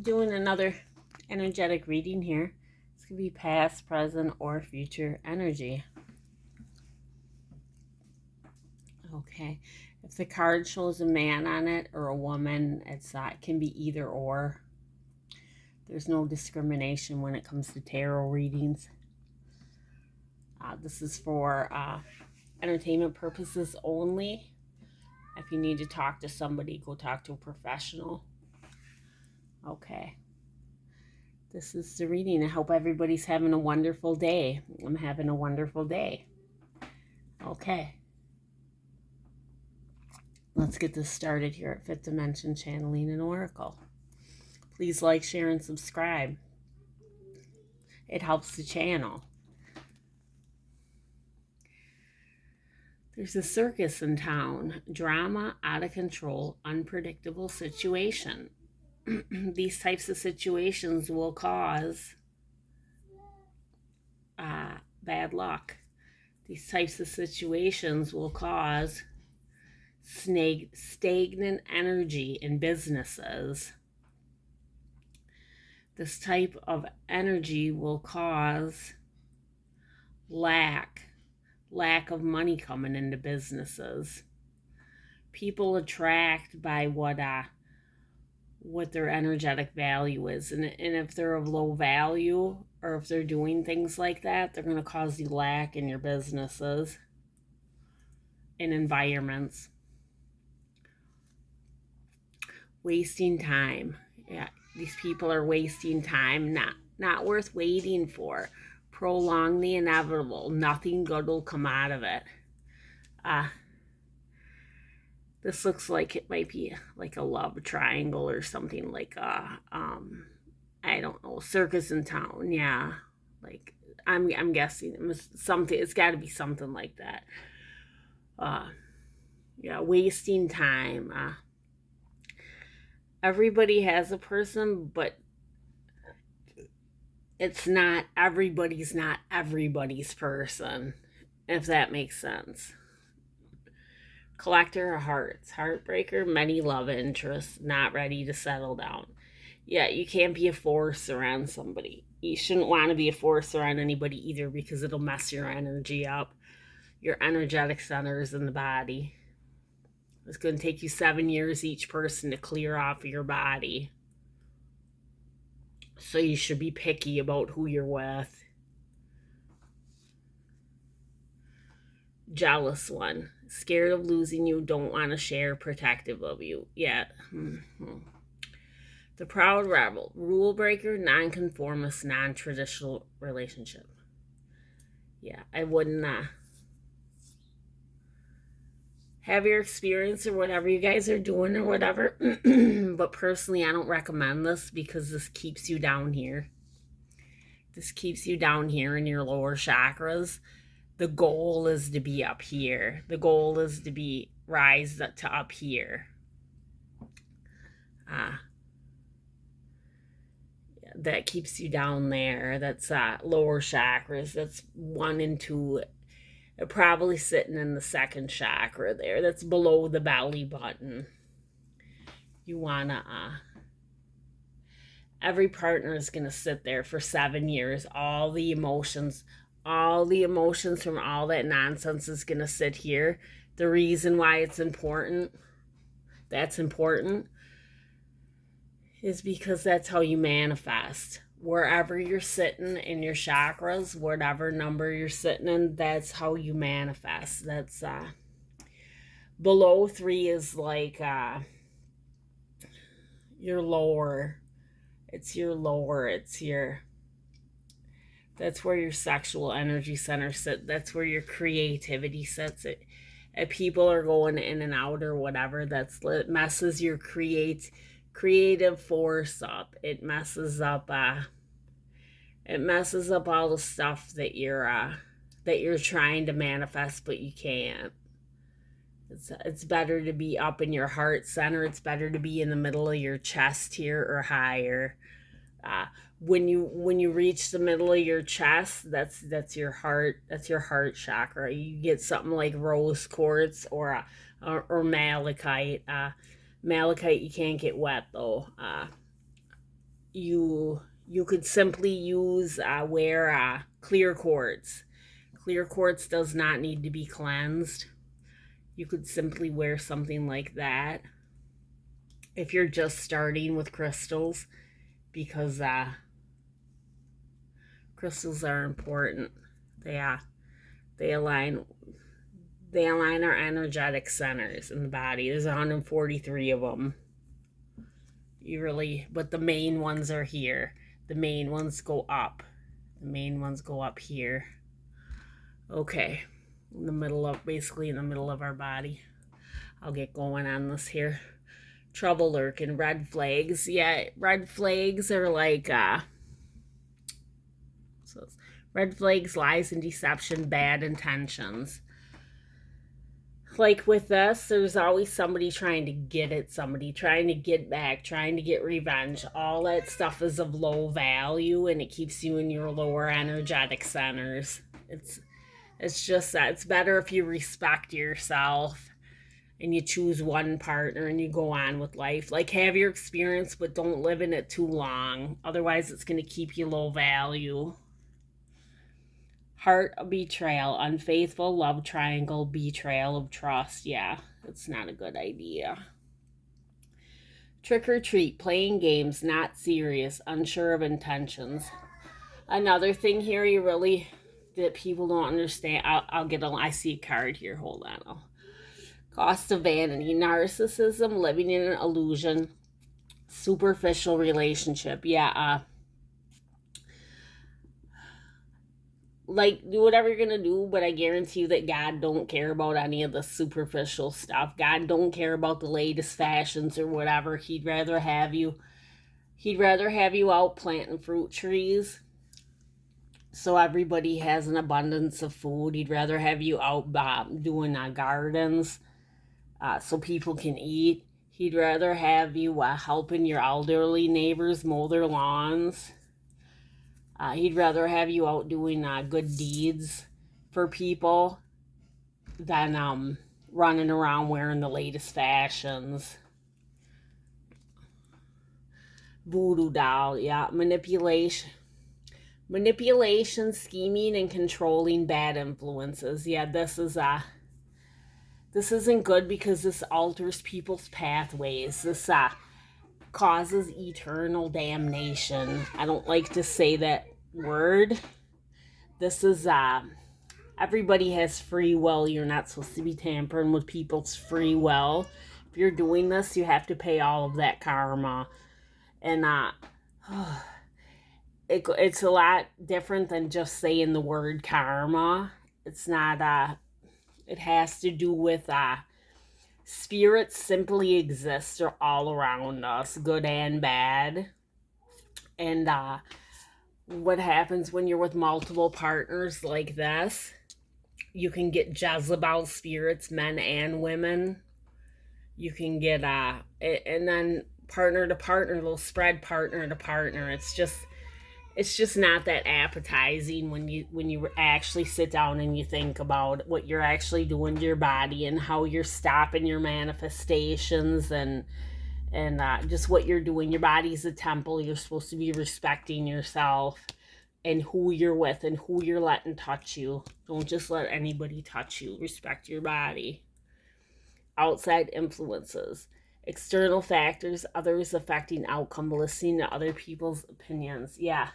Doing another energetic reading here. It's going to be past, present, or future energy. Okay. If the card shows a man on it or a woman, it can be either or. There's no discrimination when it comes to tarot readings. This is for entertainment purposes only. If you need to talk to somebody, go talk to a professional. Okay. This is the reading. I hope everybody's having a wonderful day. I'm having a wonderful day. Okay. Let's get this started here at Fifth Dimension Channeling and Oracle. Please like, share, and subscribe. It helps the channel. There's a circus in town. Drama, out of control, unpredictable situation. These types of situations will cause bad luck. These types of situations will cause stagnant energy in businesses. This type of energy will cause lack of money coming into businesses. People attract by what their energetic value is, and if they're of low value or if they're doing things like that, they're going to cause you lack in your businesses and environments. Wasting time. Yeah, these people are wasting time, not worth waiting for. Prolong the inevitable. Nothing good will come out of it. This looks like it might be like a love triangle or something, like I don't know, circus in town. Yeah, like I'm guessing something. It's got to be something like that. Yeah, wasting time. Everybody has a person, but it's not everybody's person, if that makes sense. Collector of hearts, heartbreaker, many love interests, not ready to settle down. Yeah, you can't be a force around somebody. You shouldn't want to be a force around anybody either, because it'll mess your energy up. Your energetic centers in the body. It's going to take you 7 years each person to clear off your body. So you should be picky about who you're with. Jealous one. Scared of losing you, don't want to share, protective of you. Yeah. The proud rebel. Rule breaker, nonconformist, non-traditional relationship. Yeah, I wouldn't have your experience or whatever you guys are doing or whatever. But personally, I don't recommend this, because this keeps you down here. This keeps you down here in your lower chakras. The goal is to be up here. The goal is to be rise to up here. That keeps you down there. That's lower chakras. That's 1 and 2. They're probably sitting in the second chakra there. That's below the belly button. You wanna every partner is gonna sit there for 7 years. All the emotions from all that nonsense is gonna sit here. The reason why it's important, is because that's how you manifest. Wherever you're sitting in your chakras, whatever number you're sitting in, that's how you manifest. That's below 3 is like your lower. It's your lower. That's where your sexual energy center sits. That's where your creativity sits. If people are going in and out or whatever, it messes your creative force up. It messes up all the stuff that you're trying to manifest, but you can't. It's better to be up in your heart center. It's better to be in the middle of your chest here or higher. When you reach the middle of your chest, that's your heart. That's your heart chakra. You get something like rose quartz or malachite. Malachite you can't get wet though. you could simply use wear clear quartz. Clear quartz does not need to be cleansed. You could simply wear something like that if you're just starting with crystals, because crystals are important. They align they align our energetic centers in the body. There's 143 of them. But the main ones are here. The main ones go up. The main ones go up here. Okay. Basically in the middle of our body. I'll get going on this here. Trouble lurking, red flags. Yeah, red flags are like, red flags, lies and deception, bad intentions. Like with us, there's always somebody trying to get at somebody, trying to get back, trying to get revenge. All that stuff is of low value, and it keeps you in your lower energetic centers. It's just that it's better if you respect yourself and you choose one partner and you go on with life. Like, have your experience, but don't live in it too long. Otherwise, it's going to keep you low value. Heart of betrayal, unfaithful, love triangle, betrayal of trust. Yeah, it's not a good idea. Trick or treat, playing games, not serious, unsure of intentions. Another thing here that people don't understand. I see a card here. Hold on. Cost of vanity, narcissism, living in an illusion, superficial relationship. Yeah, like, do whatever you're gonna do, but I guarantee you that God don't care about any of the superficial stuff. God don't care about the latest fashions or whatever. He'd rather have you out planting fruit trees so everybody has an abundance of food. He'd rather have you out doing gardens so people can eat. He'd rather have you helping your elderly neighbors mow their lawns. He'd rather have you out doing good deeds for people than running around wearing the latest fashions. Voodoo doll, yeah. Manipulation, scheming, and controlling, bad influences. Yeah, this isn't good because this alters people's pathways. This causes eternal damnation. I don't like to say that word. This is everybody has free will. You're not supposed to be tampering with people's free will. If you're doing this, you have to pay all of that karma. And it's a lot different than just saying the word karma. It's not it has to do with spirits simply exist all around us, good and bad. And what happens when you're with multiple partners like this, you can get Jezebel spirits, men and women. You can get and then partner to partner, they'll spread partner to partner. It's just not that appetizing when you actually sit down and you think about what you're actually doing to your body and how you're stopping your manifestations and just what you're doing. Your body's a temple. You're supposed to be respecting yourself and who you're with and who you're letting touch you. Don't just let anybody touch you. Respect your body. Outside influences, external factors, others affecting outcome, listening to other people's opinions. Yeah.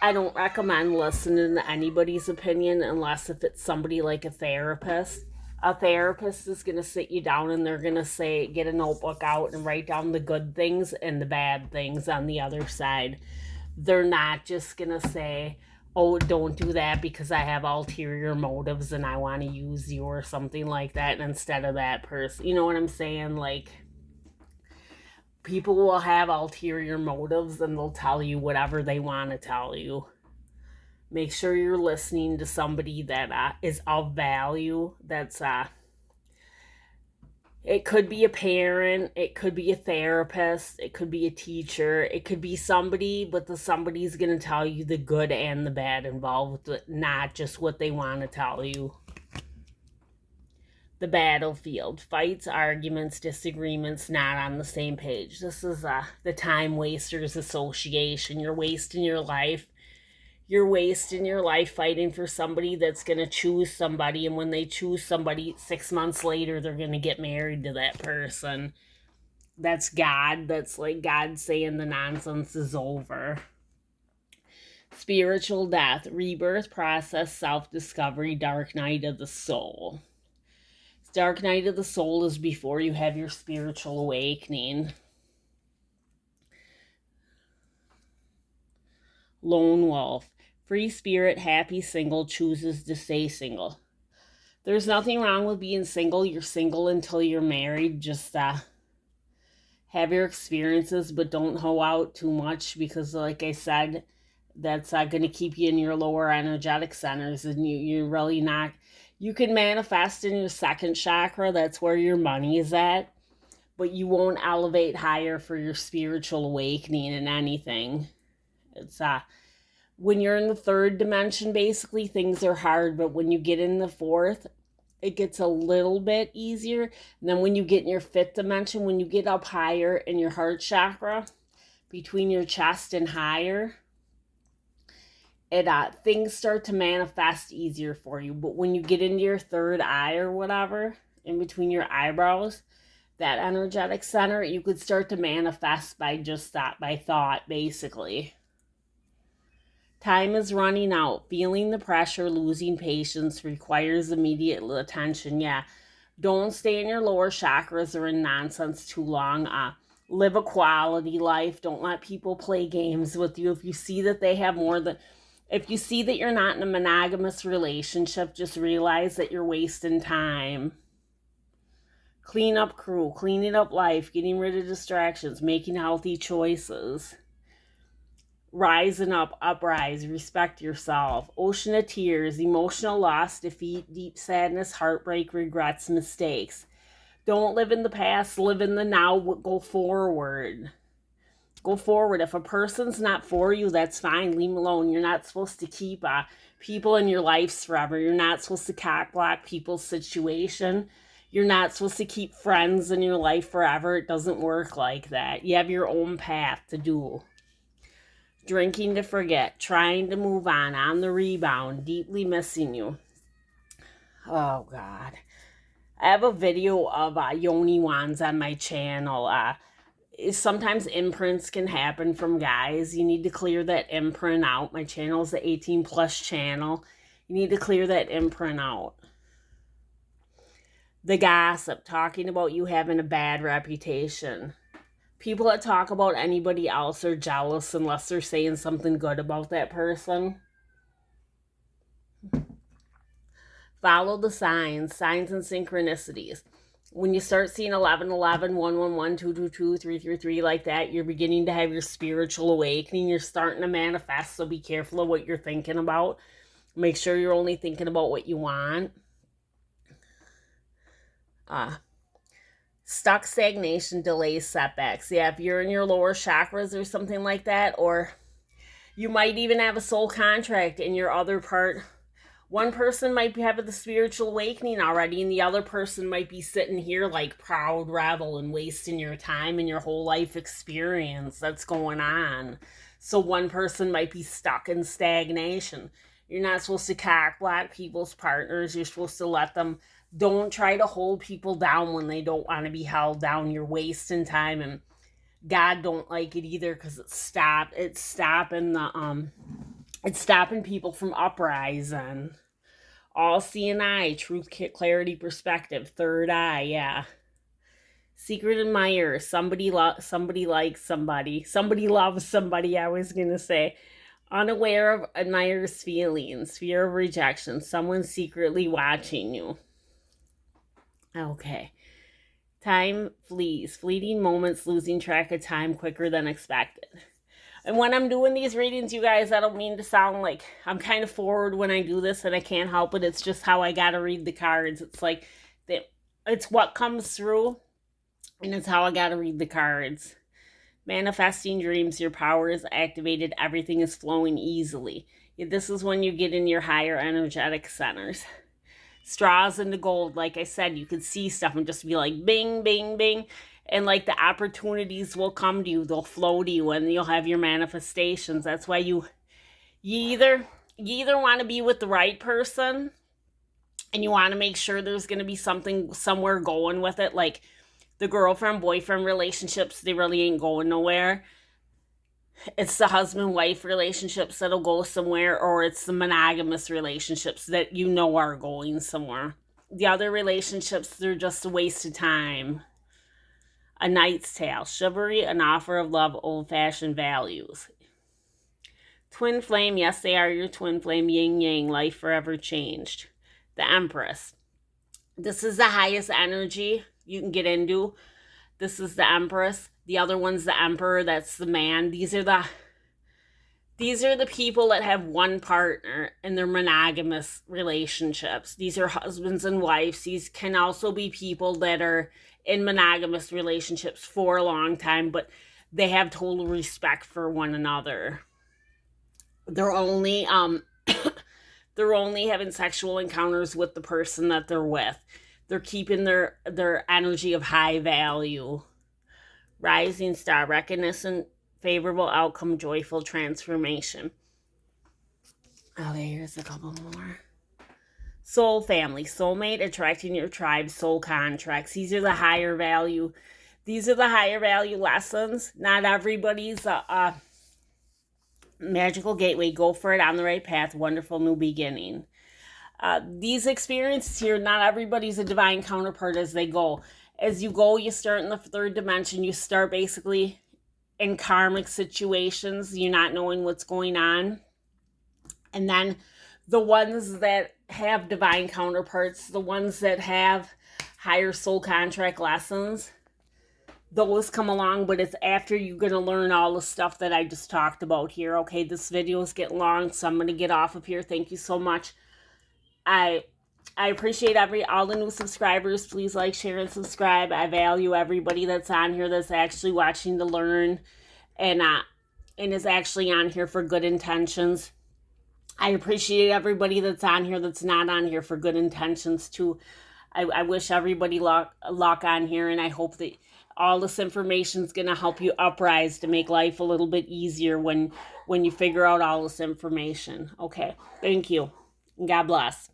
I don't recommend listening to anybody's opinion unless if it's somebody like a therapist. A therapist is going to sit you down and they're going to say, get a notebook out and write down the good things and the bad things on the other side. They're not just going to say, oh, don't do that because I have ulterior motives and I want to use you or something like that instead of that person. You know what I'm saying? Like, people will have ulterior motives and they'll tell you whatever they want to tell you. Make sure you're listening to somebody that is of value. That's it could be a parent, it could be a therapist, it could be a teacher, it could be somebody, but the somebody's going to tell you the good and the bad involved with it, not just what they want to tell you. the battlefield. Fights, arguments, disagreements, not on the same page. This is the Time Wasters Association. You're wasting your life. You're wasting your life fighting for somebody that's going to choose somebody, and when they choose somebody, 6 months later, they're going to get married to that person. That's God. That's like God saying the nonsense is over. Spiritual death, rebirth process, self-discovery, dark night of the soul. Dark night of the soul is before you have your spiritual awakening. Lone wolf, free spirit, happy single, chooses to stay single. There's nothing wrong with being single. You're single until you're married. Just have your experiences, but don't hoe out too much, because like I said, that's going to keep you in your lower energetic centers, and you're really not. You can manifest in your second chakra. That's where your money is at, but you won't elevate higher for your spiritual awakening in anything. It's when you're in the third dimension, basically things are hard, but when you get in the fourth, it gets a little bit easier. And then when you get in your fifth dimension, when you get up higher in your heart chakra, between your chest and higher, things start to manifest easier for you. But when you get into your third eye or whatever, in between your eyebrows, that energetic center, you could start to manifest by just that, by thought, basically. Time is running out. Feeling the pressure, losing patience, requires immediate attention. Yeah, don't stay in your lower chakras or in nonsense too long. Live a quality life. Don't let people play games with you. If you see that they have more than... If you see that you're not in a monogamous relationship, just realize that you're wasting time. Clean up crew, cleaning up life, getting rid of distractions, making healthy choices. Rising up, uprise, respect yourself. Ocean of tears, emotional loss, defeat, deep sadness, heartbreak, regrets, mistakes. Don't live in the past, live in the now, go forward. Go forward. If a person's not for you, that's fine. Leave them alone. You're not supposed to keep people in your lives forever. You're not supposed to cock block people's situation. You're not supposed to keep friends in your life forever. It doesn't work like that. You have your own path to do. Drinking to forget. Trying to move on the rebound. Deeply missing you. Oh, God. I have a video of yoni wands on my channel. Sometimes imprints can happen from guys. You need to clear that imprint out. My channel is the 18 plus channel. You need to clear that imprint out. The gossip, talking about you having a bad reputation. People that talk about anybody else are jealous unless they're saying something good about that person. Follow the signs and synchronicities. When you start seeing 1111, 111, 222, 333 like that, you're beginning to have your spiritual awakening. You're starting to manifest, so be careful of what you're thinking about. Make sure you're only thinking about what you want. Stuck, stagnation, delays, setbacks. Yeah, if you're in your lower chakras or something like that, or you might even have a soul contract in your other part. One person might be having the spiritual awakening already, and the other person might be sitting here like proud rebel and wasting your time and your whole life experience that's going on. So one person might be stuck in stagnation. You're not supposed to cock block people's partners. You're supposed to let them... Don't try to hold people down when they don't want to be held down. You're wasting time, and God don't like it either, because it's stopping people from uprising. All seeing eye, truth, clarity, perspective, third eye, yeah. Secret admirer, somebody likes somebody. Somebody loves somebody, I was going to say. Unaware of admirer's feelings, fear of rejection, someone secretly watching you. Okay. Time flees, fleeting moments, losing track of time quicker than expected. And when I'm doing these readings, you guys, I don't mean to sound like I'm kind of forward when I do this, and I can't help it. It's just how I got to read the cards. It's like, it's what comes through, and it's how I got to read the cards. Manifesting dreams, your power is activated. Everything is flowing easily. This is when you get in your higher energetic centers. straws into gold. Like I said, you could see stuff and just be like bing, bing, bing. And like the opportunities will come to you, they'll flow to you, and you'll have your manifestations. That's why you either want to be with the right person, and you want to make sure there's going to be something somewhere going with it. Like the girlfriend boyfriend relationships, they really ain't going nowhere. It's the husband wife relationships that'll go somewhere, or it's the monogamous relationships that you know are going somewhere. The other relationships, they're just a waste of time. A Knight's Tale, chivalry, an offer of love, old-fashioned values. Twin flame, yes, they are your twin flame, yin yang, life forever changed. The Empress. This is the highest energy you can get into. This is the Empress. The other one's the Emperor. That's the man. These are the people that have one partner in their monogamous relationships. These are husbands and wives. These can also be people that are in monogamous relationships for a long time, but they have total respect for one another. They're only they're only having sexual encounters with the person that they're with. They're keeping their energy of high value. Rising star, recognition, favorable outcome, joyful transformation. Okay, here's a couple more. Soul family, soulmate, attracting your tribe, soul contracts. These are the higher value. These are the higher value lessons. Not everybody's magical gateway. Go for it, on the right path. Wonderful new beginning. These experiences here, not everybody's a divine counterpart as they go. As you go, you start in the third dimension. You start basically in karmic situations. You're not knowing what's going on. And then the ones that have divine counterparts, the ones that have higher soul contract lessons, those come along, but it's after you're going to learn all the stuff that I just talked about here. Okay, this video is getting long, so I'm going to get off of here. Thank you so much. I appreciate all the new subscribers. Please like, share, and subscribe. I value everybody that's on here that's actually watching to learn and is actually on here for good intentions. I appreciate everybody that's on here that's not on here for good intentions too. I wish everybody luck on here, and I hope that all this information is going to help you uprise to make life a little bit easier when you figure out all this information. Okay, thank you. God bless.